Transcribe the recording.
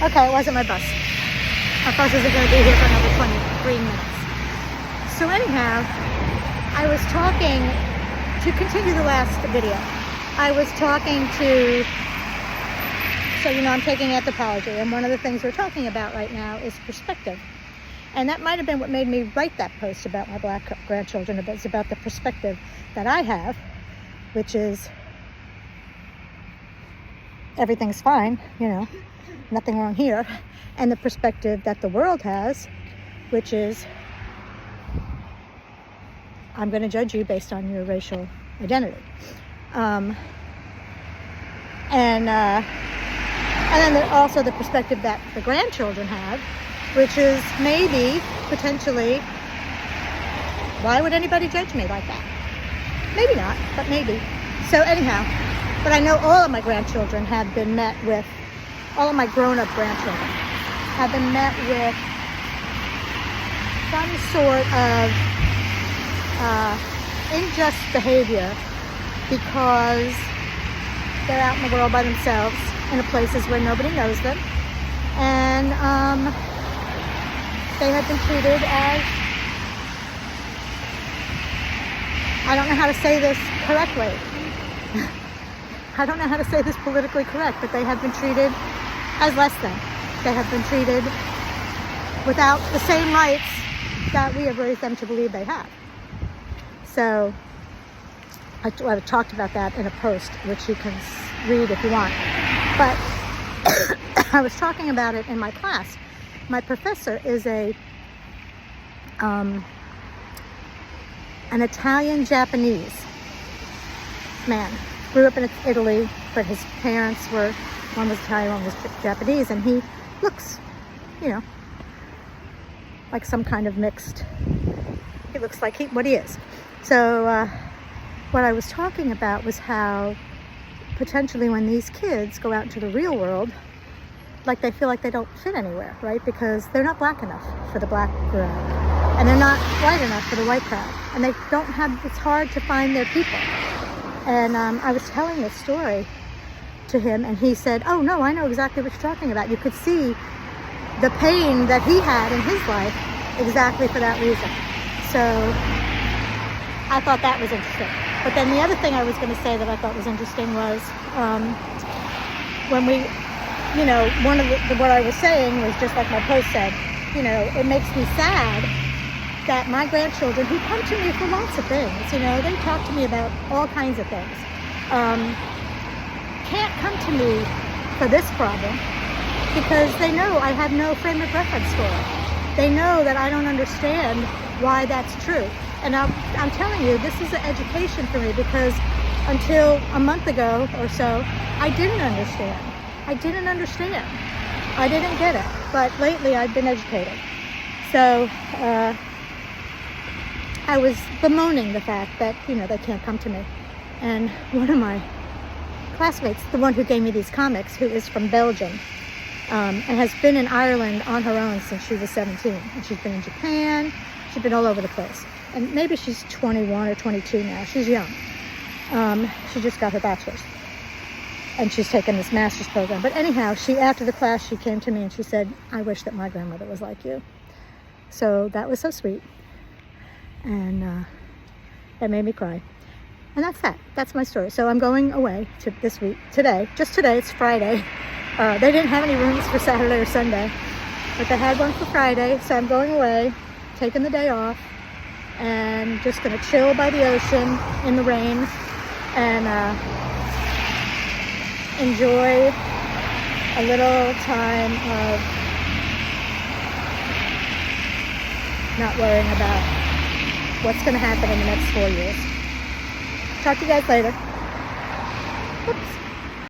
Okay, it wasn't my bus. My bus isn't going to be here for another 23 minutes. So anyhow, I was talking, to continue the last video, I was talking to, so I'm taking anthropology, and one of the things we're talking about right now is perspective. And that might have been what made me write that post about my black grandchildren. It's about the perspective that I have, which is everything's fine, nothing wrong here. And the perspective that the world has, which is I'm going to judge you based on your racial identity. And then also the perspective that the grandchildren have, which is maybe, potentially, why would anybody judge me like that? Maybe not, but maybe. So anyhow, but I know all of my grandchildren have been met with, all of my grown-up grandchildren have been met with some sort of unjust behavior because they're out in the world by themselves in places where nobody knows them, and they have been treated as, I don't know how to say this correctly. I don't know how to say this politically correct, but they have been treated as less than. They have been treated without the same rights that we have raised them to believe they have. So I talked about that in a post, which you can read if you want. But I was talking about it in my class. My professor is an Italian-Japanese man. Grew up in Italy, but his parents were, one was Italian, one was Japanese, and he looks, like some kind of mixed, he looks like what he is. So what I was talking about was how potentially when these kids go out into the real world, like they feel like they don't fit anywhere, right? Because they're not black enough for the black crowd, and they're not white enough for the white crowd, and they don't have, it's hard to find their people. And I was telling this story to him, and he said, oh no, I know exactly what you're talking about. You could see the pain that he had in his life exactly for that reason. So I thought that was interesting. But then the other thing I was going to say that I thought was interesting was when we, one of what I was saying was just like my post said, it makes me sad that my grandchildren, who come to me for lots of things, they talk to me about all kinds of things, can't come to me for this problem because they know I have no frame of reference for it. They know that I don't understand why that's true. And I'm telling you, this is an education for me because until a month ago or so, I didn't understand. I didn't get it. But lately I've been educated. So I was bemoaning the fact that, they can't come to me. And one of my classmates, the one who gave me these comics, who is from Belgium, and has been in Ireland on her own since she was 17. And she's been in Japan. She's been all over the place. And maybe she's 21 or 22 now. She's young. She just got her bachelor's. And she's taken this master's program. But anyhow, after the class, she came to me and she said, I wish that my grandmother was like you. So that was so sweet. And that made me cry. And that's that. That's my story. So I'm going away this week. Today. Just today. It's Friday. They didn't have any rooms for Saturday or Sunday. But they had one for Friday. So I'm going away, taking the day off. And just going to chill by the ocean in the rain and enjoy a little time of not worrying about what's going to happen in the next 4 years. Talk to you guys later.